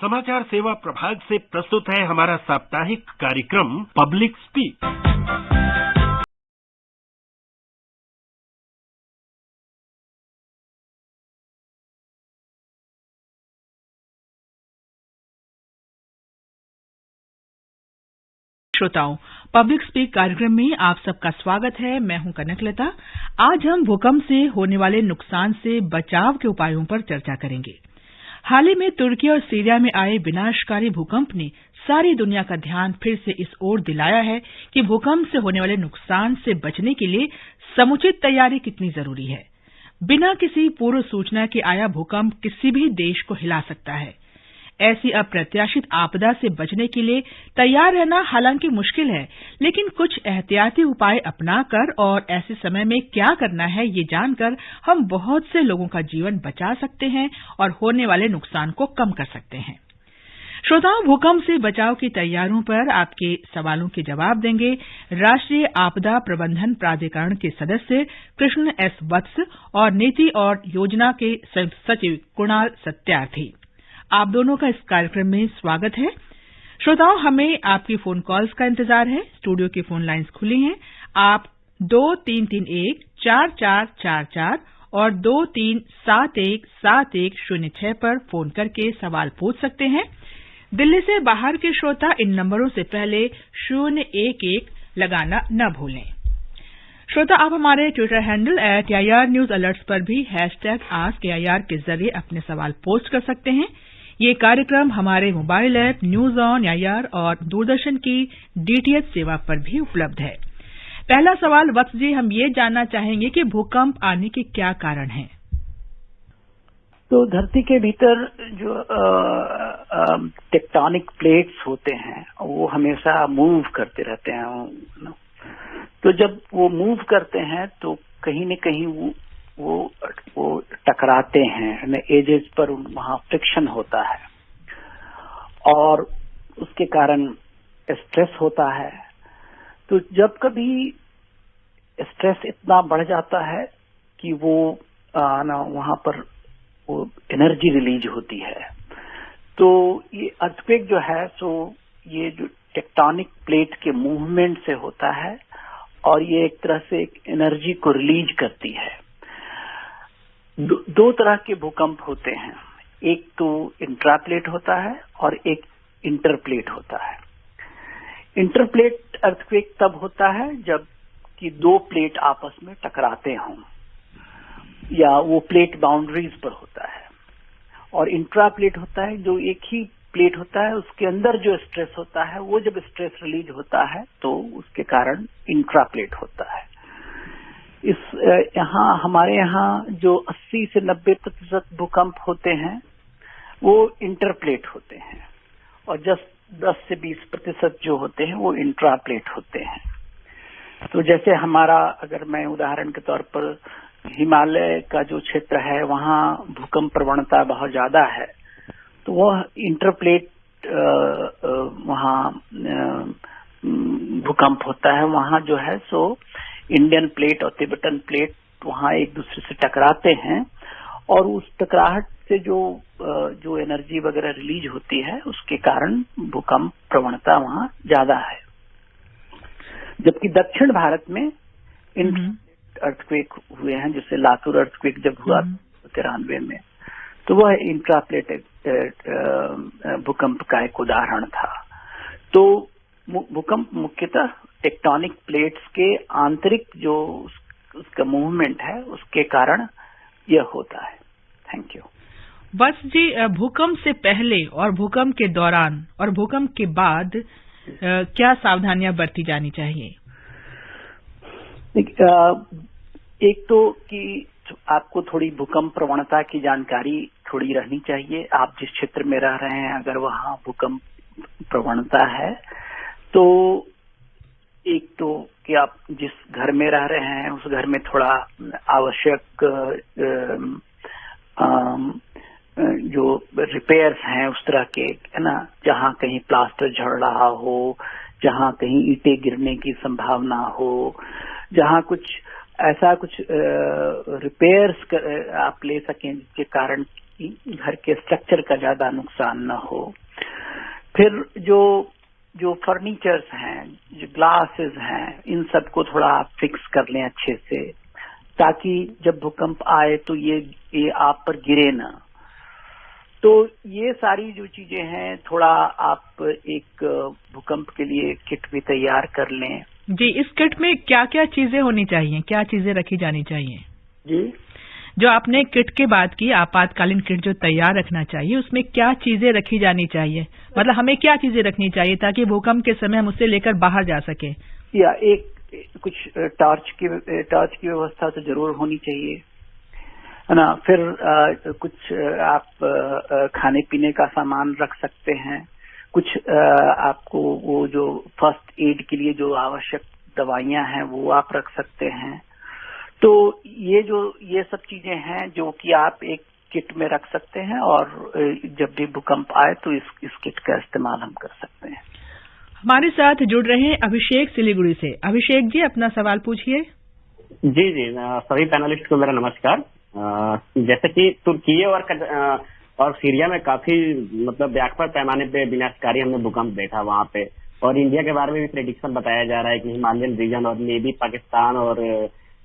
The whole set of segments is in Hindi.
समाचार सेवा प्रभाग से प्रस्तुत है हमारा साप्ताहिक कार्यक्रम पब्लिक स्पीक। श्रोताओं, पब्लिक स्पीक कार्यक्रम में आप सबका स्वागत है। मैं हूं कनकलता। आज हम भूकंप से होने वाले नुकसान से बचाव के उपायों पर चर्चा करेंगे। हाल ही में तुर्की और सीरिया में आए विनाशकारी भूकंप ने सारी दुनिया का ध्यान फिर से इस ओर दिलाया है कि भूकंप से होने वाले नुकसान से बचने के लिए समुचित तैयारी कितनी जरूरी है। बिना किसी पूर्व सूचना के आया भूकंप किसी भी देश को हिला सकता है। ऐसी अप्रत्याशित आपदा से बचने के लिए तैयार रहना हालांकि मुश्किल है, लेकिन कुछ एहतियाती उपाय अपनाकर और ऐसे समय में क्या करना है ये जानकर हम बहुत से लोगों का जीवन बचा सकते हैं और होने वाले नुकसान को कम कर सकते हैं। श्रोताओं, भूकंप से बचाव की तैयारियों पर आपके सवालों के जवाब देंगे राष्ट्रीय आपदा प्रबंधन प्राधिकरण के सदस्य कृष्ण एस वत्स और नीति और योजना के संयुक्त सचिव कुणाल सत्यार्थी। आप दोनों का इस कार्यक्रम में स्वागत है। श्रोताओं, हमें आपकी फोन कॉल्स का इंतजार है। स्टूडियो की फोन लाइंस खुली हैं। आप 2331-4444 और 2371-7106 पर फोन करके सवाल पूछ सकते हैं। दिल्ली से बाहर के श्रोता इन नंबरों से पहले 011 लगाना न भूलें। श्रोता, आप हमारे Twitter handle @AIR news alerts पर भी #AskAIR के जरिए अपने सवाल पोस्ट कर सकते हैं। ये कार्यक्रम हमारे mobile app news on AIR और दूरदर्शन की DTH सेवा पर भी उपलब्ध है। पहला सवाल वत्स जी, हम ये जानना चाहेंगे कि भूकंप आने के क्या कारण हैं? तो धरती के भीतर जो टेक्टोनिक प्लेट्स होते हैं वो हमेशा मूव करते रहते हैं। तो जब वो मूव करते हैं तो कहीं न कहीं वो टकराते हैं, एजेस पर वहां फ्रिक्शन होता है और उसके कारण स्ट्रेस होता है। तो जब कभी स्ट्रेस इतना बढ़ जाता है कि वो वहां पर वो एनर्जी रिलीज होती है, तो ये अर्थक्वेक जो है सो ये जो टेक्टोनिक प्लेट के मूवमेंट से होता है और ये एक तरह से एक एनर्जी को रिलीज करती है। दो तरह के भूकंप होते हैं, एक तो इंट्राप्लेट होता है और एक इंटरप्लेट होता है। इंटरप्लेट अर्थक्वेक तब होता है जब कि दो प्लेट आपस में टकराते हों या वो प्लेट बाउंड्रीज पर होता है, और इंट्राप्लेट होता है जो एक ही प्लेट होता है, उसके अंदर जो स्ट्रेस होता है वो जब स्ट्रेस रिलीज होता है तो उसके कारण इंट्राप्लेट होता है। हमारे यहाँ जो 80 से 90% भूकंप होते हैं वो इंटरप्लेट होते हैं और 10 से 20% जो होते हैं वो इंट्राप्लेट होते हैं। तो जैसे हमारा, अगर मैं उदाहरण के तौर पर हिमालय का जो क्षेत्र है वहाँ भूकंप प्रवणता बहुत ज्यादा है, तो वह इंटरप्लेट वहाँ भूकंप होता है। वहाँ जो है सो इंडियन प्लेट और तिब्बतन प्लेट वहाँ एक दूसरे से टकराते हैं और उस टकराहट से जो एनर्जी वगैरह रिलीज होती है उसके कारण भूकंप प्रवणता वहाँ ज्यादा है। जबकि दक्षिण भारत में अर्थक्वेक हुए हैं, जैसे लातूर अर्थक्वेक जब हुआ 93 में, तो वह इंट्राप्लेट भूकंप का एक उदाहरण था। तो भूकंप मुख्यतः टेक्टोनिक प्लेट्स के आंतरिक जो उसका मूवमेंट है उसके कारण यह होता है। Thank you. बस जी, भूकंप से पहले और भूकंप के दौरान और भूकंप के बाद क्या सावधानियां बरती जानी चाहिए? एक तो कि आपको थोड़ी भूकंप प्रवणता की जानकारी थोड़ी रहनी चाहिए। आप जिस क्षेत्र में रह रहे हैं अगर वहाँ भूकंप प्रवणता है तो एक तो कि आप जिस घर में रह रहे हैं उस घर में थोड़ा आवश्यक जो रिपेयर्स हैं उस तरह के, है ना, जहाँ कहीं प्लास्टर झड़ रहा हो, जहाँ कहीं ईंटें गिरने की संभावना हो, जहाँ कुछ ऐसा कुछ रिपेयर्स आप ले सकें जिसके कारण घर के स्ट्रक्चर का ज्यादा नुकसान न हो। फिर जो फर्नीचर्स हैं, जो ग्लासेस हैं, इन सबको थोड़ा आप फिक्स कर लें अच्छे से, ताकि जब भूकंप आए तो ये आप पर गिरे ना। तो ये सारी जो चीजें हैं, थोड़ा आप एक भूकंप के लिए किट भी तैयार कर लें। जी, इस किट में क्या क्या चीजें होनी चाहिए, क्या चीजें रखी जानी चाहिए? जी, जो आपने किट के बात की, आपातकालीन किट जो तैयार रखना चाहिए, उसमें क्या चीजें रखी जानी चाहिए? मतलब हमें क्या चीजें रखनी चाहिए ताकि भूकंप के समय हम उससे लेकर बाहर जा सके? या कुछ टॉर्च की व्यवस्था तो जरूर होनी चाहिए, है ना। फिर कुछ आप खाने पीने का सामान रख सकते हैं। कुछ आपको वो जो फर्स्ट एड के लिए जो आवश्यक दवाइयां हैं वो आप रख सकते हैं। तो ये सब चीजें हैं जो कि आप एक किट में रख सकते हैं, और जब भी भूकंप आए तो इस किट का इस्तेमाल हम कर सकते हैं। हमारे साथ जुड़ रहे हैं अभिषेक सिलीगुड़ी से। अभिषेक जी, अपना सवाल पूछिए। जी, सभी पैनलिस्ट को मेरा नमस्कार। जैसे कि तुर्की और सीरिया में काफी मतलब व्यापक पैमाने पे विनाशकारी हमने भूकंप देखा वहां पे, और इंडिया के बारे में भी प्रेडिक्शन बताया जा रहा है कि हिमालयन रीजन और मे बी पाकिस्तान और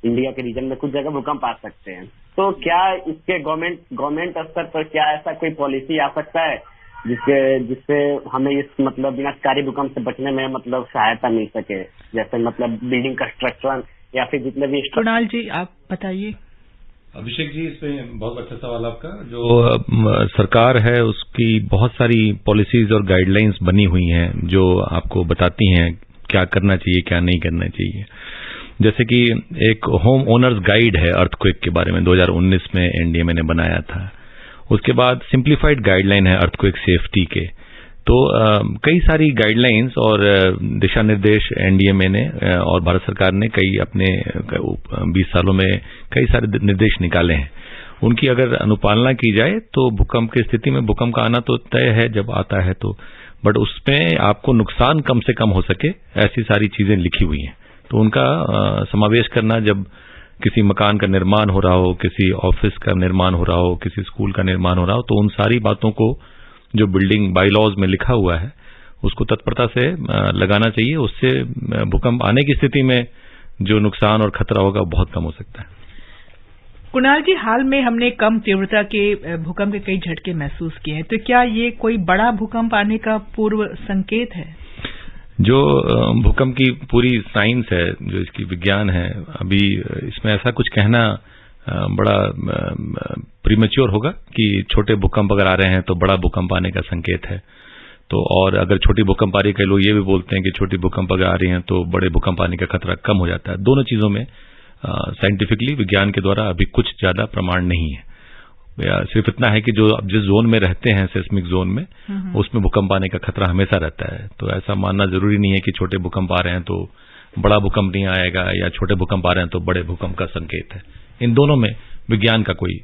इंडिया के रीजन में कुछ जगह भूकंप आ सकते हैं। तो क्या इसके गवर्नमेंट स्तर पर क्या ऐसा कोई पॉलिसी आ सकता है जिससे हमें इस मतलब विनाशकारी भूकंप से बचने में मतलब सहायता मिल सके, जैसे मतलब बिल्डिंग कंस्ट्रक्शन या फिर जितने भी। कुणाल जी, आप बताइए। अभिषेक जी, इसमें बहुत अच्छा सवाल आपका। जो सरकार है उसकी बहुत सारी पॉलिसीज और गाइडलाइंस बनी हुई हैं जो आपको बताती हैं क्या करना चाहिए, क्या नहीं करना चाहिए। जैसे कि एक होम ओनर्स गाइड है अर्थक्वेक के बारे में, 2019 में एनडीएमए ने बनाया था। उसके बाद सिंप्लीफाइड गाइडलाइन है अर्थक्वेक सेफ्टी के। तो कई सारी गाइडलाइंस और दिशा निर्देश एनडीएमए ने और भारत सरकार ने कई अपने 20 सालों में कई सारे निर्देश निकाले हैं। उनकी अगर अनुपालना की जाए तो भूकंप की स्थिति में, भूकंप का आना तो तय है जब आता है तो, बट उसमें आपको नुकसान कम से कम हो सके ऐसी सारी चीजें लिखी हुई हैं। तो उनका समावेश करना, जब किसी मकान का निर्माण हो रहा हो, किसी ऑफिस का निर्माण हो रहा हो, किसी स्कूल का निर्माण हो रहा हो, तो उन सारी बातों को जो बिल्डिंग बाईलॉज में लिखा हुआ है उसको तत्परता से लगाना चाहिए। उससे भूकंप आने की स्थिति में जो नुकसान और खतरा होगा बहुत कम हो सकता है। कुणाल जी, हाल में हमने कम तीव्रता के भूकंप के कई झटके महसूस किए हैं, तो क्या ये कोई बड़ा भूकंप आने का पूर्व संकेत है? जो भूकंप की पूरी साइंस है, जो इसकी विज्ञान है, अभी इसमें ऐसा कुछ कहना बड़ा प्रीमेच्योर होगा कि छोटे भूकंप अगर आ रहे हैं तो बड़ा भूकंप आने का संकेत है। तो और अगर छोटी भूकंप आ रही है, कई लोग ये भी बोलते हैं कि छोटी भूकंप अगर आ रही हैं तो बड़े भूकंप आने का खतरा कम हो जाता है। दोनों चीजों में साइंटिफिकली, विज्ञान के द्वारा अभी कुछ ज्यादा प्रमाण नहीं है। सिर्फ इतना है कि जो जिस जोन में रहते हैं, सेस्मिक जोन में, उसमें भूकंप आने का खतरा हमेशा रहता है। तो ऐसा मानना जरूरी नहीं है कि छोटे भूकंप आ रहे हैं तो बड़ा भूकंप नहीं आएगा, या छोटे भूकंप आ रहे हैं तो बड़े भूकंप का संकेत है। इन दोनों में विज्ञान का कोई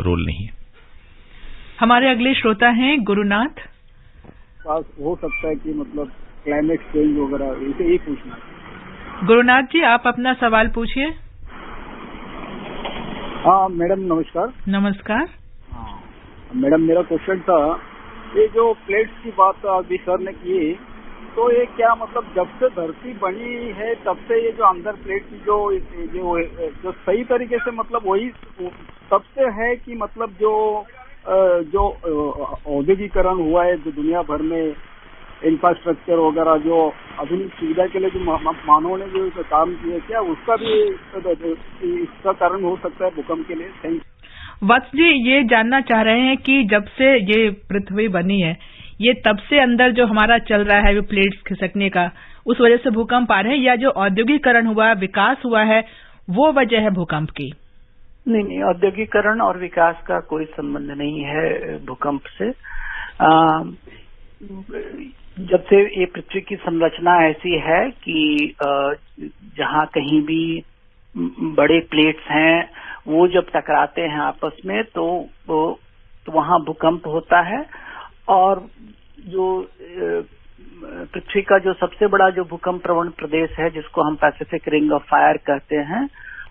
रोल नहीं है। हमारे अगले श्रोता हैं गुरुनाथ। हो सकता है कि मतलब क्लाइमेट चेंज वगैरह, इसे ये पूछना। गुरुनाथ जी, आप अपना सवाल पूछिए। हाँ मैडम, नमस्कार। नमस्कार। हाँ मैडम, मेरा क्वेश्चन था, ये जो प्लेट्स की बात अभी सर ने की, तो ये क्या मतलब जब से धरती बनी है तब से ये जो अंदर प्लेट की जो सही तरीके से मतलब वही तब से है कि मतलब जो औद्योगिकरण हुआ है जो दुनिया भर में इंफ्रास्ट्रक्चर वगैरह, जो आधुनिक सुविधा के लिए जो मानव ने जो काम किए, क्या उसका भी इसका कारण हो सकता है भूकंप के लिए? Thank you. वत्स जी, ये जानना चाह रहे हैं कि जब से ये पृथ्वी बनी है, ये तब से अंदर जो हमारा चल रहा है वो प्लेट्स खिसकने का, उस वजह से भूकंप आ रहे हैं, या जो औद्योगिकरण हुआ, विकास हुआ है, वो वजह है भूकंप की? नहीं, औद्योगिकरण और विकास का कोई संबंध नहीं है भूकंप से। जब से ये पृथ्वी की संरचना ऐसी है कि जहाँ कहीं भी बड़े प्लेट्स हैं वो जब टकराते हैं आपस में तो वहाँ भूकंप होता है। और जो पृथ्वी का जो सबसे बड़ा जो भूकंप प्रवण प्रदेश है, जिसको हम पैसिफिक रिंग ऑफ फायर कहते हैं,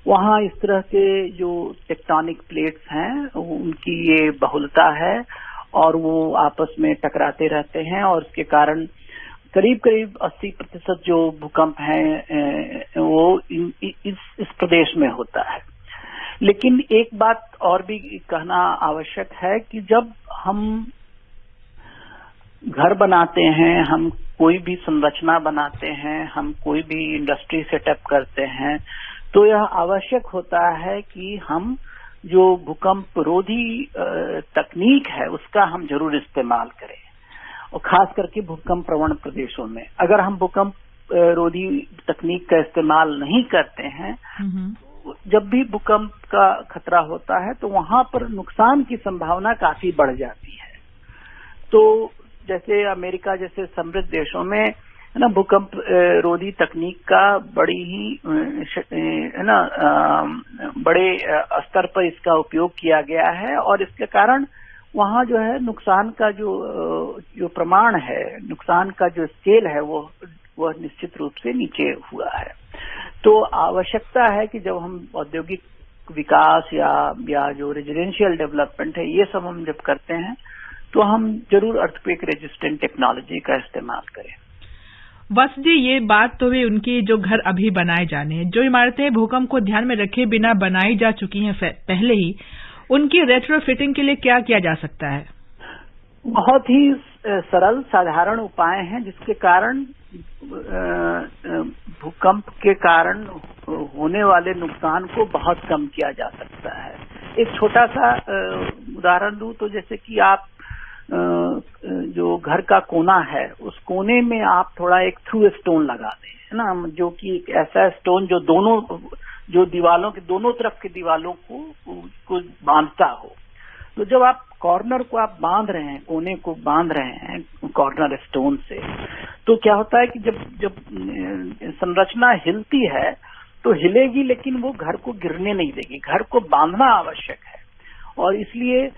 वहाँ इस तरह के जो टेक्टोनिक प्लेट्स हैं उनकी ये बहुलता है और वो आपस में टकराते रहते हैं और इसके कारण करीब करीब 80% जो भूकंप हैं वो इस प्रदेश में होता है। लेकिन एक बात और भी कहना आवश्यक है कि जब हम घर बनाते हैं, हम कोई भी संरचना बनाते हैं, हम कोई भी इंडस्ट्री सेटअप करते हैं, तो यह आवश्यक होता है कि हम जो भूकंप रोधी तकनीक है उसका हम जरूर इस्तेमाल करें, और खास करके भूकंप प्रवण प्रदेशों में। अगर हम भूकंप रोधी तकनीक का इस्तेमाल नहीं करते हैं, जब भी भूकंप का खतरा होता है तो वहां पर नुकसान की संभावना काफी बढ़ जाती है। तो जैसे अमेरिका जैसे समृद्ध देशों में है ना, भूकंप रोधी तकनीक का बड़ी ही है ना बड़े स्तर पर इसका उपयोग किया गया है, और इसके कारण वहाँ जो है नुकसान का जो प्रमाण है, नुकसान का जो स्केल है वह निश्चित रूप से नीचे हुआ है। तो आवश्यकता है कि जब हम औद्योगिक विकास या जो रेजिडेंशियल डेवलपमेंट है ये सब हम जब करते हैं तो हम जरूर अर्थक्वेक रेजिस्टेंट टेक्नोलॉजी का इस्तेमाल करें। वत्स जी, ये बात तो हुई उनकी जो घर अभी बनाए जाने हैं, जो इमारतें भूकंप को ध्यान में रखे बिना बनाई जा चुकी हैं पहले ही, उनकी रेट्रोफिटिंग के लिए क्या किया जा सकता है? बहुत ही सरल साधारण उपाय हैं जिसके कारण भूकंप के कारण होने वाले नुकसान को बहुत कम किया जा सकता है। एक छोटा सा उदाहरण दूं तो जैसे कि आप जो घर का कोना है उस कोने में आप थोड़ा एक थ्रू स्टोन लगा दें, है ना, जो कि एक ऐसा स्टोन जो दीवालों के दोनों तरफ की दीवालों को बांधता हो। तो जब आप कॉर्नर को आप बांध रहे हैं, कोने को बांध रहे हैं कॉर्नर स्टोन से, तो क्या होता है कि जब संरचना हिलती है तो हिलेगी लेकिन वो घर को गिरने नहीं देगी, घर को बांधना आवश्यक है। और इसलिए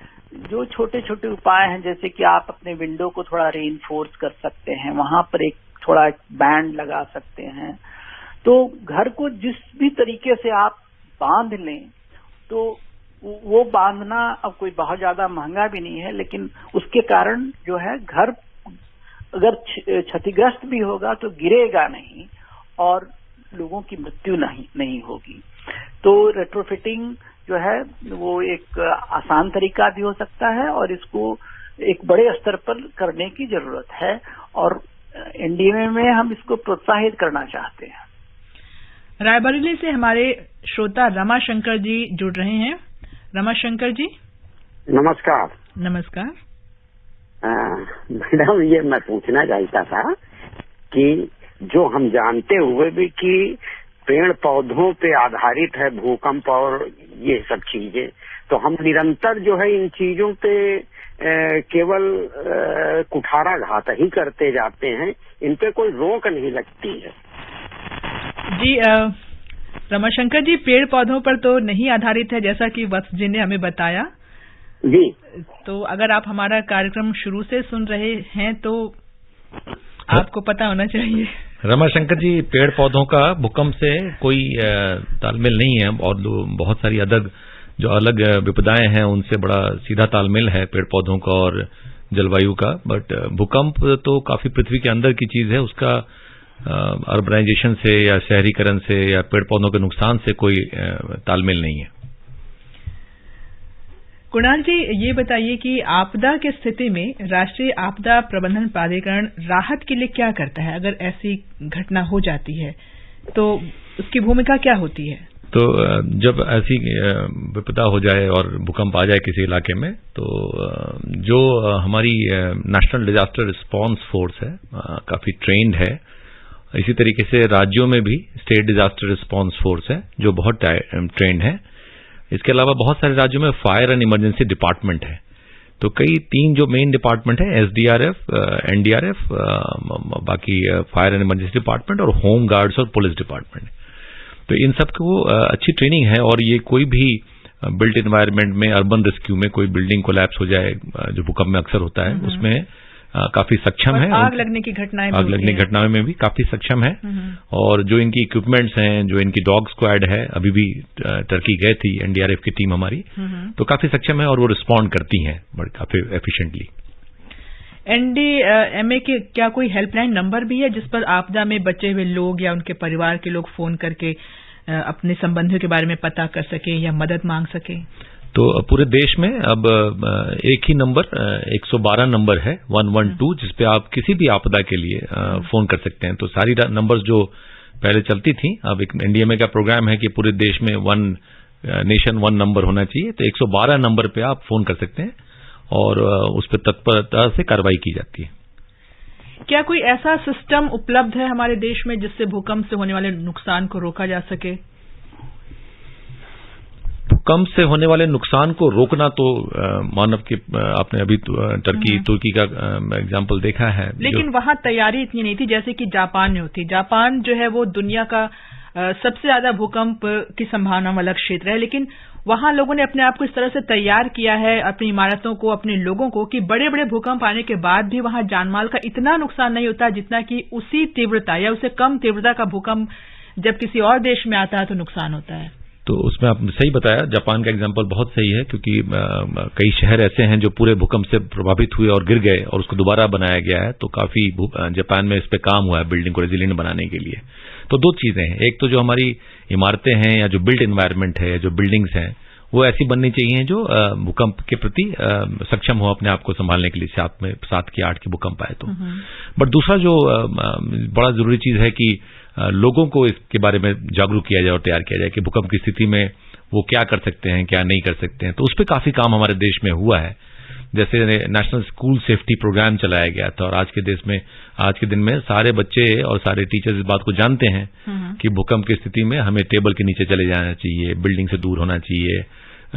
जो छोटे छोटे उपाय हैं, जैसे कि आप अपने विंडो को थोड़ा रीइंफोर्स कर सकते हैं, वहां पर एक थोड़ा बैंड लगा सकते हैं, तो घर को जिस भी तरीके से आप बांध लें तो वो बांधना अब कोई बहुत ज्यादा महंगा भी नहीं है, लेकिन उसके कारण जो है घर अगर क्षतिग्रस्त भी होगा तो गिरेगा नहीं और लोगों की मृत्यु नहीं होगी। तो रेट्रोफिटिंग जो है वो एक आसान तरीका भी हो सकता है और इसको एक बड़े स्तर पर करने की जरूरत है, और एनडीएमए में हम इसको प्रोत्साहित करना चाहते हैं। रायबरेली से हमारे श्रोता रमाशंकर जी जुड़ रहे हैं। रमाशंकर जी नमस्कार। नमस्कार मैडम, ये मैं पूछना चाहता था कि जो हम जानते हुए भी कि पेड़ पौधों पे आधारित है भूकंप और ये सब चीजें, तो हम निरंतर जो है इन चीजों पे केवल कुठाराघात ही करते जाते हैं, इन पे कोई रोक नहीं लगती है। जी रमाशंकर जी, पेड़ पौधों पर तो नहीं आधारित है, जैसा कि वत्स जी ने हमें बताया जी। तो अगर आप हमारा कार्यक्रम शुरू से सुन रहे हैं तो आपको पता होना चाहिए। रमाशंकर जी, पेड़ पौधों का भूकंप से कोई तालमेल नहीं है, और बहुत सारी जो अलग विपदाएं हैं उनसे बड़ा सीधा तालमेल है पेड़ पौधों का और जलवायु का। बट भूकंप तो काफी पृथ्वी के अंदर की चीज है, उसका अर्बनाइजेशन से या शहरीकरण से या पेड़ पौधों के नुकसान से कोई तालमेल नहीं है। कुणाल जी, ये बताइए कि आपदा की स्थिति में राष्ट्रीय आपदा प्रबंधन प्राधिकरण राहत के लिए क्या करता है? अगर ऐसी घटना हो जाती है तो उसकी भूमिका क्या होती है? तो जब ऐसी विपदा हो जाए और भूकंप आ जाए किसी इलाके में, तो जो हमारी नेशनल डिजास्टर रिस्पांस फोर्स है काफी ट्रेंड है। इसी तरीके से राज्यों में भी स्टेट डिजास्टर रिस्पांस फोर्स है जो बहुत ट्रेंड है। इसके अलावा बहुत सारे राज्यों में फायर एंड इमरजेंसी डिपार्टमेंट है। तो कई 3 जो मेन डिपार्टमेंट है, एसडीआरएफ, एनडीआरएफ, बाकी फायर एंड इमरजेंसी डिपार्टमेंट और होम गार्ड्स और पुलिस डिपार्टमेंट। तो इन सबको अच्छी ट्रेनिंग है, और ये कोई भी बिल्ट एनवायरनमेंट में, अर्बन रेस्क्यू में कोई बिल्डिंग कोलैप्स हो जाए जो भूकंप में अक्सर होता है, उसमें काफी सक्षम है। आग लगने की घटनाओं में भी काफी सक्षम है। और जो इनकी इक्विपमेंट्स हैं, जो इनकी डॉग स्क्वाड है, अभी भी टर्की गए थी एनडीआरएफ की टीम हमारी, तो काफी सक्षम है और वो रिस्पॉन्ड करती हैं काफी एफिशिएंटली। एनडीएमए के क्या कोई हेल्पलाइन नंबर भी है जिस पर आपदा में बचे हुए लोग या उनके परिवार के लोग फोन करके अपने संबंधियों के बारे में पता कर सके या मदद मांग सके? तो पूरे देश में अब एक ही नंबर 112 नंबर है 112, जिसपे आप किसी भी आपदा के लिए फोन कर सकते हैं। तो सारी नंबर्स जो पहले चलती थी, अब एक एनडीएमए का प्रोग्राम है कि पूरे देश में वन नेशन वन नंबर होना चाहिए, तो 112 नंबर पे आप फोन कर सकते हैं और उस पर तत्परता से कार्रवाई की जाती है। क्या कोई ऐसा सिस्टम उपलब्ध है हमारे देश में जिससे भूकंप से होने वाले नुकसान को रोका जा सके? भूकंप से होने वाले नुकसान को रोकना तो मानव के, आपने अभी तुर्की का एग्जाम्पल देखा है, लेकिन वहां तैयारी इतनी नहीं थी जैसे कि जापान में होती। जापान जो है वो दुनिया का सबसे ज्यादा भूकंप की संभावना वाला क्षेत्र है, लेकिन वहां लोगों ने अपने आप को इस तरह से तैयार किया है, अपनी इमारतों को, अपने लोगों को, कि बड़े बड़े भूकंप आने के बाद भी वहां जानमाल का इतना नुकसान नहीं होता जितना कि उसी तीव्रता या उससे कम तीव्रता का भूकंप जब किसी और देश में आता है तो नुकसान होता है। तो उसमें आपने सही बताया, जापान का एग्जाम्पल बहुत सही है, क्योंकि कई शहर ऐसे हैं जो पूरे भूकंप से प्रभावित हुए और गिर गए और उसको दोबारा बनाया गया है। तो काफी जापान में इस पे काम हुआ है बिल्डिंग को रेजिलिएंट बनाने के लिए। तो दो चीजें हैं, एक तो जो हमारी इमारतें हैं या जो बिल्ट एनवायरनमेंट है, जो बिल्डिंग्स हैं, वो ऐसी बननी चाहिए जो भूकंप के प्रति सक्षम हो अपने आप को संभालने के लिए, 7 की 8 की भूकंप आए तो। बट दूसरा जो बड़ा जरूरी चीज है कि लोगों को इसके बारे में जागरूक किया जाए और तैयार किया जाए कि भूकंप की स्थिति में वो क्या कर सकते हैं, क्या नहीं कर सकते हैं। तो उस पर काफी काम हमारे देश में हुआ है। जैसे नेशनल स्कूल सेफ्टी प्रोग्राम चलाया गया था और आज के दिन में सारे बच्चे और सारे टीचर्स इस बात को जानते हैं कि भूकंप की स्थिति में हमें टेबल के नीचे चले जाना चाहिए, बिल्डिंग से दूर होना चाहिए,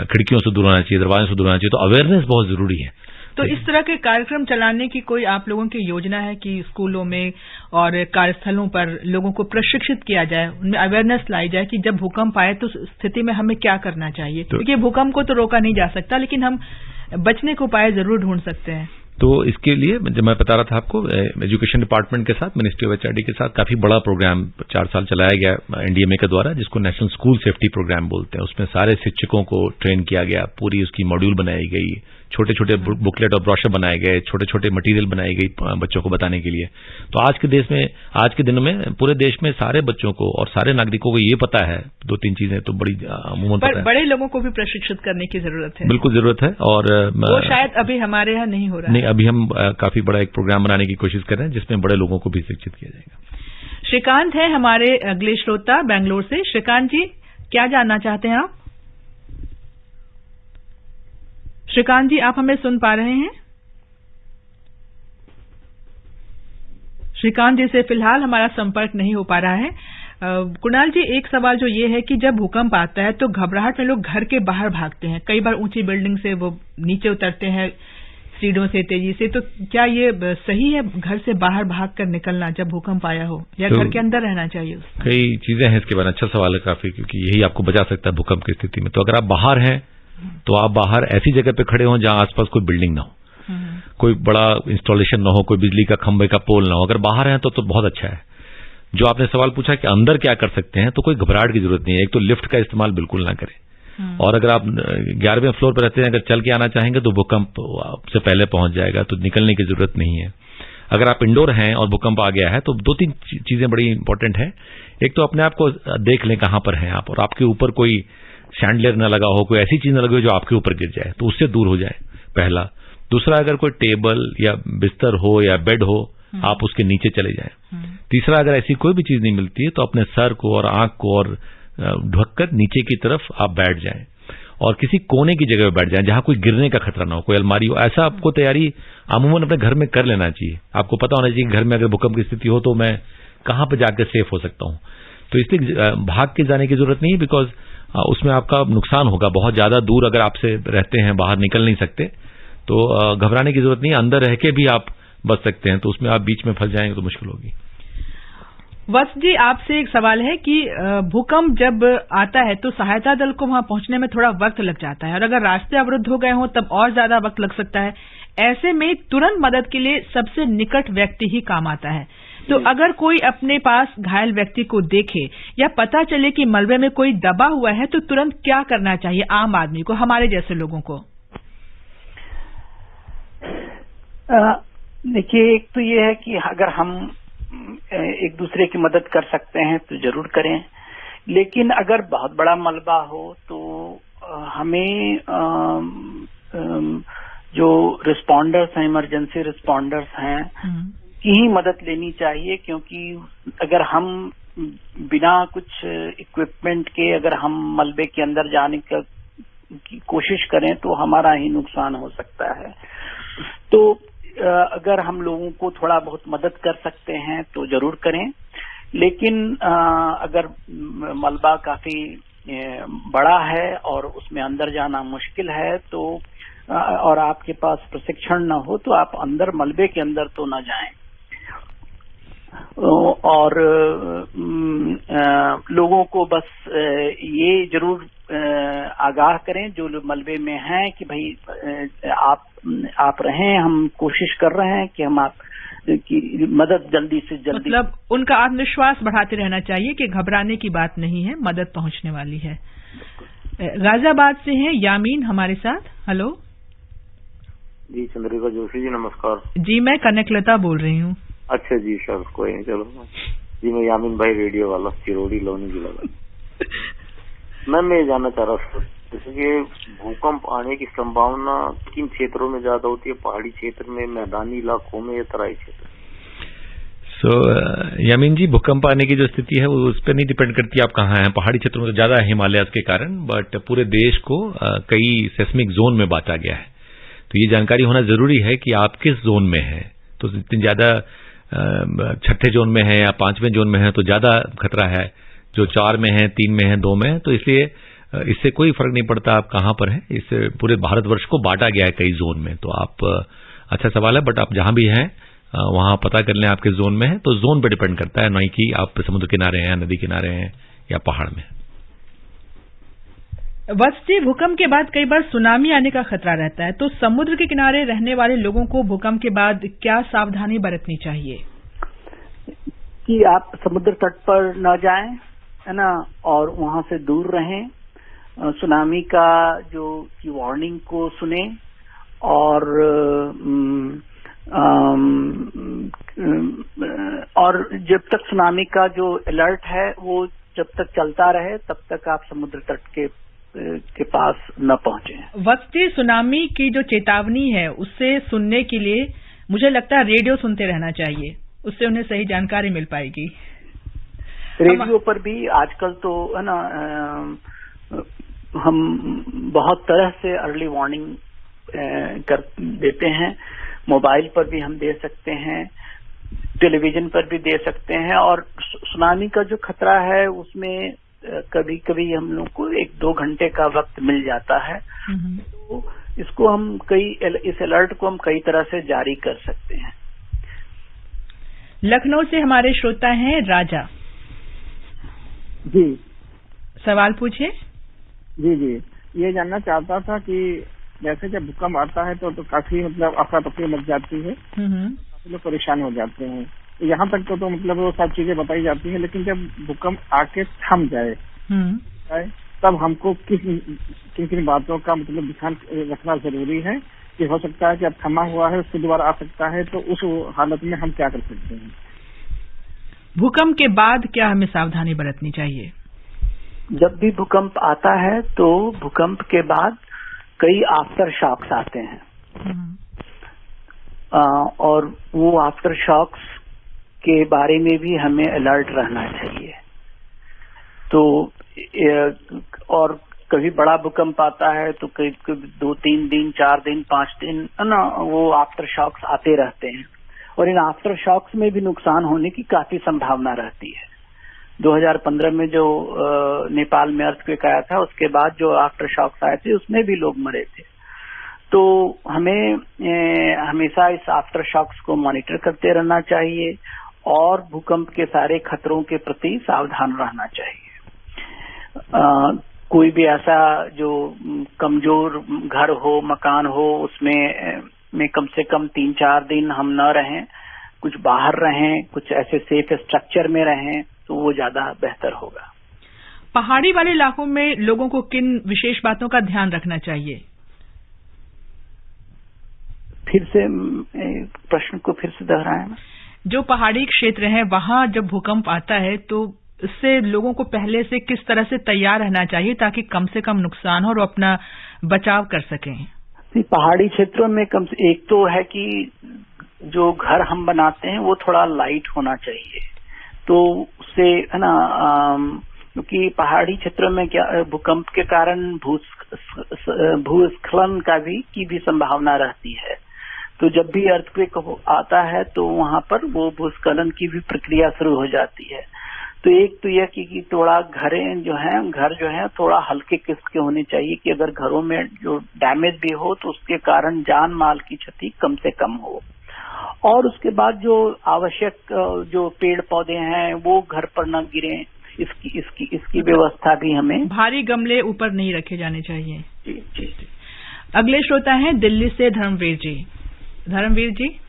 खिड़कियों से दूर होना चाहिए, दरवाजों से दूर होना चाहिए। तो अवेयरनेस बहुत जरूरी है। तो इस तरह के कार्यक्रम चलाने की कोई आप लोगों की योजना है कि स्कूलों में और कार्यस्थलों पर लोगों को प्रशिक्षित किया जाए, उनमें अवेयरनेस लाई जाए कि जब भूकंप आए तो स्थिति में हमें क्या करना चाहिए? क्योंकि भूकंप को तो रोका नहीं जा सकता, लेकिन हम बचने को उपाय जरूर ढूंढ सकते हैं। तो इसके लिए जब मैं बता रहा था आपको, एजुकेशन डिपार्टमेंट के साथ, मिनिस्ट्री ऑफ एचआरडी के साथ काफी बड़ा प्रोग्राम 4 साल चलाया गया एनडीएमए के द्वारा, जिसको नेशनल स्कूल सेफ्टी प्रोग्राम बोलते हैं। उसमें सारे शिक्षकों को ट्रेन किया गया, पूरी उसकी मॉड्यूल बनाई गई, छोटे छोटे बुकलेट और ब्रोशर बनाए गए, छोटे छोटे मटेरियल बनाई गई बच्चों को बताने के लिए। तो आज के दिनों में पूरे देश में सारे बच्चों को और सारे नागरिकों को ये पता है, 2-3 चीजें तो बड़ी अमूमन पता है। बड़े लोगों को भी प्रशिक्षित करने की जरूरत है। बिल्कुल जरूरत है, और वो शायद अभी हमारे यहाँ नहीं हो रहा है। नहीं, अभी हम काफी बड़ा एक प्रोग्राम बनाने की कोशिश कर रहे हैं जिसमें बड़े लोगों को भी शिक्षित किया जाएगा। श्रीकांत है हमारे अगले श्रोता बेंगलोर से। श्रीकांत जी, क्या जानना चाहते हैं आप? श्रीकांत जी, आप हमें सुन पा रहे हैं? श्रीकांत जी से फिलहाल हमारा संपर्क नहीं हो पा रहा है। कुणाल जी, एक सवाल जो ये है कि जब भूकंप आता है तो घबराहट में लोग घर के बाहर भागते हैं, कई बार ऊंची बिल्डिंग से वो नीचे उतरते हैं सीढ़ियों से तेजी से। तो क्या ये सही है घर से बाहर भागकर निकलना जब भूकंप आया हो, या घर के अंदर रहना चाहिए? कई चीजें हैं इसके बारे में। अच्छा सवाल है काफी, क्योंकि यही आपको बचा सकता है भूकंप की स्थिति में। तो अगर आप बाहर हैं तो आप बाहर ऐसी जगह पे खड़े हों जहां आसपास कोई बिल्डिंग ना हो, कोई बड़ा इंस्टॉलेशन ना हो, कोई बिजली का खंभे का पोल ना हो। अगर बाहर हैं तो बहुत अच्छा है। जो आपने सवाल पूछा कि अंदर क्या कर सकते हैं, तो कोई घबराहट की जरूरत नहीं है। एक तो लिफ्ट का इस्तेमाल बिल्कुल ना करें, और अगर आप 11वें फ्लोर पर रहते हैं, अगर चल के आना चाहेंगे तो भूकंप आपसे पहले पहुंच जाएगा, तो निकलने की जरूरत नहीं है। अगर आप इंडोर हैं और भूकंप आ गया है तो 2-3 चीजें बड़ी इंपॉर्टेंट है। एक तो अपने आप को देख लें कहां पर हैं आप, और आपके ऊपर कोई शैंडलियर न लगा हो, कोई ऐसी चीज न लगी हो जो आपके ऊपर गिर जाए, तो उससे दूर हो जाए, पहला। दूसरा, अगर कोई टेबल या बिस्तर हो या बेड हो, आप उसके नीचे चले जाएं। तीसरा, अगर ऐसी कोई भी चीज नहीं मिलती है तो अपने सर को और आंख को और ढककर नीचे की तरफ आप बैठ जाएं, और किसी कोने की जगह पर बैठ जाएं जहां कोई गिरने का खतरा ना हो, कोई अलमारी हो। ऐसा आपको तैयारी अमूमन अपने घर में कर लेना चाहिए। आपको पता होना चाहिए कि घर में अगर भूकंप की स्थिति हो तो मैं कहां पर जाकर सेफ हो सकता हूं। तो इसलिए भाग के जाने की जरूरत नहीं है, बिकॉज उसमें आपका नुकसान होगा। बहुत ज्यादा दूर अगर आपसे रहते हैं, बाहर निकल नहीं सकते, तो घबराने की जरूरत नहीं है। अंदर रह के भी आप बच सकते हैं, तो उसमें आप बीच में फंस जाएंगे तो मुश्किल होगी। वत्स जी, आपसे एक सवाल है कि भूकंप जब आता है तो सहायता दल को वहां पहुंचने में थोड़ा वक्त लग जाता है, और अगर रास्ते अवरुद्ध हो गए हों तब और ज्यादा वक्त लग सकता है। ऐसे में तुरंत मदद के लिए सबसे निकट व्यक्ति ही काम आता है। तो अगर कोई अपने पास घायल व्यक्ति को देखे या पता चले कि मलबे में कोई दबा हुआ है तो तुरंत क्या करना चाहिए आम आदमी को, हमारे जैसे लोगों को? देखिए, एक तो ये है कि अगर हम एक दूसरे की मदद कर सकते हैं तो जरूर करें, लेकिन अगर बहुत बड़ा मलबा हो तो हमें जो रिस्पॉन्डर्स हैं, इमरजेंसी रिस्पॉन्डर्स हैं, की ही मदद लेनी चाहिए, क्योंकि अगर हम बिना कुछ इक्विपमेंट के अगर हम मलबे के अंदर जाने की कोशिश करें तो हमारा ही नुकसान हो सकता है। तो अगर हम लोगों को थोड़ा बहुत मदद कर सकते हैं तो जरूर करें, लेकिन अगर मलबा काफी बड़ा है और उसमें अंदर जाना मुश्किल है तो और आपके पास प्रशिक्षण न हो तो आप अंदर मलबे के अंदर तो न जाएं। और लोगों को बस ये जरूर आगाह करें जो मलबे में हैं कि भाई आप रहें, हम कोशिश कर रहे हैं कि हम आपकी मदद जल्दी से जल्दी। मतलब उनका आत्मविश्वास बढ़ाते रहना चाहिए कि घबराने की बात नहीं है, मदद पहुंचने वाली है। गाजियाबाद से हैं यामीन हमारे साथ। हेलो जी, चंद्रिका जोशी जी, नमस्कार जी। मैं कनकलता बोल रही हूँ। अच्छा जी, सर कोई नहीं, चलो जी। मैं यामीन भाई, रेडियो वाला, चिरोड़ी लोनी जिला। मैं ये जानना चाह रहा हूँ, जैसे कि भूकंप आने की संभावना किन क्षेत्रों में ज्यादा होती है? पहाड़ी क्षेत्र में, मैदानी इलाकों में या तराई क्षेत्र? यामीन जी, भूकंप आने की जो स्थिति है वो उस पर नहीं डिपेंड करती आप कहाँ हैं। पहाड़ी क्षेत्रों में तो ज्यादा है हिमालय के कारण, बट पूरे देश को कई सेस्मिक जोन में बांटा गया है। तो ये जानकारी होना जरूरी है कि आप किस जोन में हैं। तो जितनी ज्यादा छठे जोन में है या 5वें जोन में है तो ज्यादा खतरा है, जो 4 में है, 3 में है, 2 में है। तो इसलिए इससे कोई फर्क नहीं पड़ता आप कहां पर हैं। इस पूरे भारतवर्ष को बांटा गया है कई जोन में। तो आप, अच्छा सवाल है, बट आप जहां भी हैं वहां पता कर लें आप किस जोन में है। तो जोन पे डिपेंड करता है, नहीं कि आप समुद्र किनारे हैं, नदी किनारे हैं या पहाड़ में। वत्स, भूकंप के बाद कई बार सुनामी आने का खतरा रहता है, तो समुद्र के किनारे रहने वाले लोगों को भूकंप के बाद क्या सावधानी बरतनी चाहिए? कि आप समुद्र तट पर न जाएं, है ना, और वहां से दूर रहें। सुनामी का जो की वार्निंग को सुने और जब तक सुनामी का जो अलर्ट है वो जब तक चलता रहे तब तक आप समुद्र तट के पास न पहुंचे। वक्ती सुनामी की जो चेतावनी है उससे सुनने के लिए मुझे लगता है रेडियो सुनते रहना चाहिए, उससे उन्हें सही जानकारी मिल पाएगी। रेडियो पर भी आजकल तो है ना, हम बहुत तरह से अर्ली वार्निंग कर देते हैं। मोबाइल पर भी हम दे सकते हैं, टेलीविजन पर भी दे सकते हैं। और सुनामी का जो खतरा है उसमें कभी कभी हम लोग को 1-2 घंटे का वक्त मिल जाता है। तो इसको हम इस अलर्ट को हम कई तरह से जारी कर सकते हैं। लखनऊ से हमारे श्रोता हैं राजा जी, सवाल पूछिए। जी जी, ये जानना चाहता था कि जैसे जब भूकंप आता है तो काफी मतलब अफरा तफरी मच जाती है, काफी लोग परेशान हो जाते हैं। यहाँ तक तो मतलब वो सब चीजें बताई जाती हैं, लेकिन जब भूकंप आके थम जाए तब हमको किन किन बातों का मतलब ध्यान रखना जरूरी है कि हो सकता है कि अब थमा हुआ है उसके दोबारा आ सकता है, तो उस हालत में हम क्या कर सकते हैं? भूकंप के बाद क्या हमें सावधानी बरतनी चाहिए? जब भी भूकंप आता है तो भूकंप के बाद कई आफ्टर शॉक्स आते हैं और वो आफ्टर शॉक्स के बारे में भी हमें अलर्ट रहना चाहिए। तो और कभी बड़ा भूकंप आता है तो कभी 2-3 दिन, 4 दिन, 5 दिन है ना, वो आफ्टर शॉक्स आते रहते हैं और इन आफ्टर शॉक्स में भी नुकसान होने की काफी संभावना रहती है। 2015 में जो नेपाल में अर्थक्वेक आया था उसके बाद जो आफ्टर शॉक्स आए थे उसमें भी लोग मरे थे। तो हमें हमेशा इस आफ्टर शॉक्स को मॉनिटर करते रहना चाहिए और भूकंप के सारे खतरों के प्रति सावधान रहना चाहिए। कोई भी ऐसा जो कमजोर घर हो, मकान हो, उसमें में कम से कम 3-4 दिन हम न रहें, कुछ बाहर रहें, कुछ ऐसे सेफ स्ट्रक्चर में रहें, तो वो ज्यादा बेहतर होगा। पहाड़ी वाले इलाकों में लोगों को किन विशेष बातों का ध्यान रखना चाहिए? फिर से प्रश्न को फिर से दोहराएं। जो पहाड़ी क्षेत्र हैं वहां जब भूकंप आता है तो इससे लोगों को पहले से किस तरह से तैयार रहना चाहिए ताकि कम से कम नुकसान हो और अपना बचाव कर सकें? पहाड़ी क्षेत्रों में कम से एक तो है कि जो घर हम बनाते हैं वो थोड़ा लाइट होना चाहिए, तो उससे है ना, क्योंकि पहाड़ी क्षेत्रों में क्या भूकंप के कारण भूस्खलन की भी संभावना रहती है। तो जब भी अर्थक्वेक आता है तो वहां पर वो भूस्खलन की भी प्रक्रिया शुरू हो जाती है। तो एक तो यह कि थोड़ा घर जो है थोड़ा हल्के किस्म के होने चाहिए कि अगर घरों में जो डैमेज भी हो तो उसके कारण जान माल की क्षति कम से कम हो। और उसके बाद जो आवश्यक जो पेड़ पौधे हैं वो घर पर न गिरे, इसकी व्यवस्था भी हमें। भारी गमले ऊपर नहीं रखे जाने चाहिए। जी। अगले श्रोता हैं दिल्ली से धर्मवीर जी। धर्मवीर जी।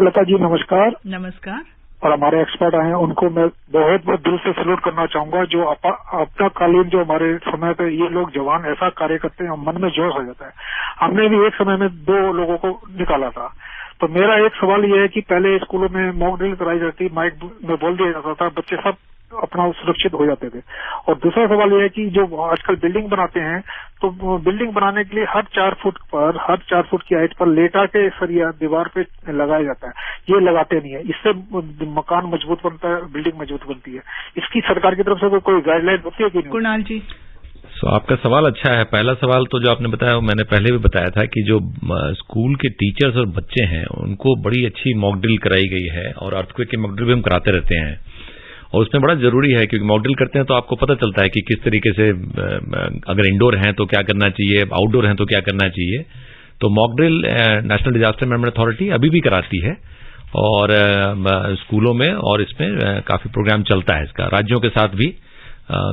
लता जी नमस्कार। नमस्कार। और हमारे एक्सपर्ट आए हैं उनको मैं बहुत बहुत दिल से सैल्यूट करना चाहूंगा, जो आपदाकालीन जो हमारे समय पे ये लोग जवान ऐसा कार्य करते हैं, मन में जोश हो जाता है। हमने भी एक समय में 2 लोगों को निकाला था। तो मेरा एक सवाल ये है कि पहले स्कूलों में मॉक ड्रिल कराई जाती, माइक में बोल दिया जाता था, बच्चे सब अपना सुरक्षित हो जाते थे। और दूसरा सवाल ये है कि जो आजकल बिल्डिंग बनाते हैं तो बिल्डिंग बनाने के लिए हर 4 फुट की हाइट पर लेटा के सरिया दीवार पे लगाया जाता है, ये लगाते नहीं है। इससे मकान मजबूत बनता है, बिल्डिंग मजबूत बनती है। इसकी सरकार की तरफ से कोई गाइडलाइन होती है कि नहीं? कुणाल जी। आपका सवाल अच्छा है। पहला सवाल तो जो आपने बताया वो मैंने पहले भी बताया था कि जो स्कूल के टीचर्स और बच्चे हैं उनको बड़ी अच्छी मॉक ड्रिल कराई गई है, और अर्थक्वेक की मॉक ड्रिल भी हम कराते रहते हैं। और उसमें बड़ा जरूरी है क्योंकि मॉक ड्रिल करते हैं तो आपको पता चलता है कि किस तरीके से अगर इंडोर हैं तो क्या करना चाहिए, आउटडोर हैं तो क्या करना चाहिए। तो mock drill national disaster management authority अभी भी कराती है और स्कूलों में, और इसमें काफी प्रोग्राम चलता है इसका। राज्यों के साथ भी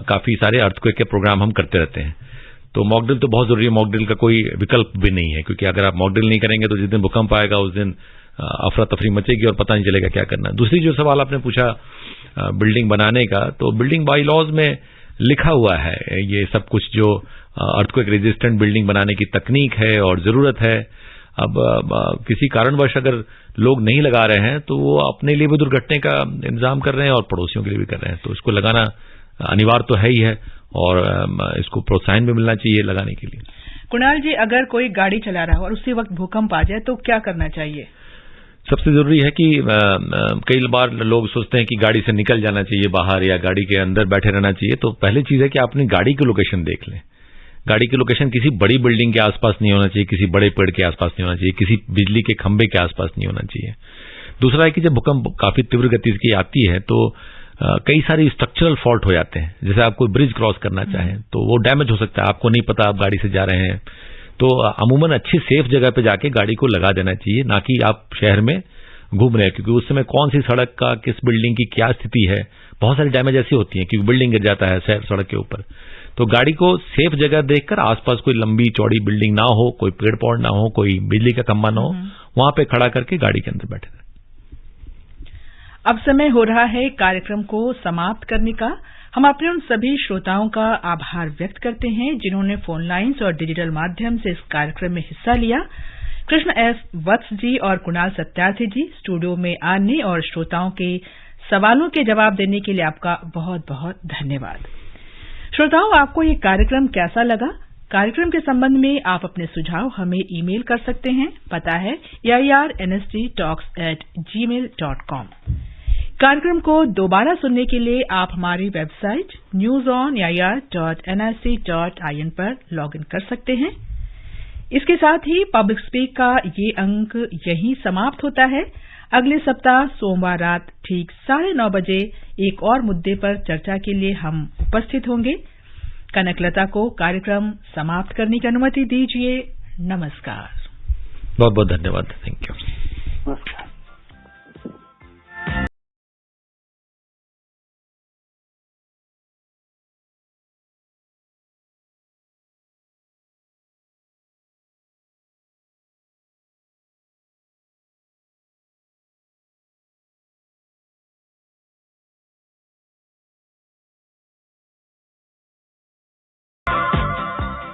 काफी सारे अर्थक्वेक के प्रोग्राम हम करते रहते हैं। तो मॉक ड्रिल तो बहुत जरूरी है। मॉक ड्रिल का कोई विकल्प भी नहीं है, क्योंकि अगर आप मॉक ड्रिल नहीं करेंगे तो जिस दिन भूकंप आएगा उस दिन अफरा तफरी मचेगी और पता नहीं चलेगा क्या करना। दूसरी जो सवाल आपने पूछा बिल्डिंग बनाने का, तो बिल्डिंग बाई लॉज में लिखा हुआ है ये सब कुछ, जो अर्थक्वेक रेजिस्टेंट बिल्डिंग बनाने की तकनीक है और जरूरत है। अब किसी कारणवश अगर लोग नहीं लगा रहे हैं तो वो अपने लिए भी दुर्घटने का इंतजाम कर रहे हैं और पड़ोसियों के लिए भी कर रहे हैं। तो इसको लगाना अनिवार्य तो है ही है और इसको प्रोत्साहन भी मिलना चाहिए लगाने के लिए। कुणाल जी, अगर कोई गाड़ी चला रहा हो और उसी वक्त भूकंप आ जाए तो क्या करना चाहिए? सबसे जरूरी है कि कई बार लोग सोचते हैं कि गाड़ी से निकल जाना चाहिए बाहर या गाड़ी के अंदर बैठे रहना चाहिए। तो पहली चीज है कि अपनी गाड़ी की लोकेशन देख लें। गाड़ी की लोकेशन किसी बड़ी बिल्डिंग के आसपास नहीं होना चाहिए, किसी बड़े पेड़ के आसपास नहीं होना चाहिए, किसी बिजली के खंभे के आसपास नहीं होना चाहिए। दूसरा है कि जब भूकंप काफी तीव्र गति की आती है तो कई सारी स्ट्रक्चरल फॉल्ट हो जाते हैं। जैसे आप कोई ब्रिज क्रॉस करना चाहें तो वो डैमेज हो सकता है, आपको नहीं पता आप गाड़ी से जा रहे हैं। तो अमूमन अच्छी सेफ जगह पे जाके गाड़ी को लगा देना चाहिए, ना कि आप शहर में घूम रहे हैं, क्योंकि उस समय कौन सी सड़क का किस बिल्डिंग की क्या स्थिति है। बहुत सारी डैमेज ऐसी होती है क्योंकि बिल्डिंग गिर जाता है सड़क के ऊपर। तो गाड़ी को सेफ जगह देखकर, आसपास कोई लंबी चौड़ी बिल्डिंग ना हो, कोई पेड़ पौध ना हो, कोई बिजली का खंभा ना हो, वहां पे खड़ा करके गाड़ी के अंदर बैठे। अब समय हो रहा है कार्यक्रम को समाप्त करने का। हम अपने उन सभी श्रोताओं का आभार व्यक्त करते हैं जिन्होंने फोन लाइन्स और डिजिटल माध्यम से इस कार्यक्रम में हिस्सा लिया। कृष्ण एस वत्स जी और कुणाल सत्यार्थी जी स्टूडियो में आने और श्रोताओं के सवालों के जवाब देने के लिए आपका बहुत बहुत धन्यवाद। श्रोताओं, आपको ये कार्यक्रम कैसा लगा? कार्यक्रम के संबंध में आप अपने सुझाव हमें ईमेल कर सकते हैं। पता है airnsttalks@gmail.com। कार्यक्रम को दोबारा सुनने के लिए आप हमारी वेबसाइट newsonair.nic.in पर लॉगिन कर सकते हैं। इसके साथ ही पब्लिक स्पीक का ये अंक यहीं समाप्त होता है। अगले सप्ताह सोमवार रात ठीक 9:30 बजे एक और मुद्दे पर चर्चा के लिए हम उपस्थित होंगे। कनकलता को कार्यक्रम समाप्त करने की अनुमति दीजिए। नमस्कार। बहुत बहुत धन्यवाद। Thank you. नमस्कार।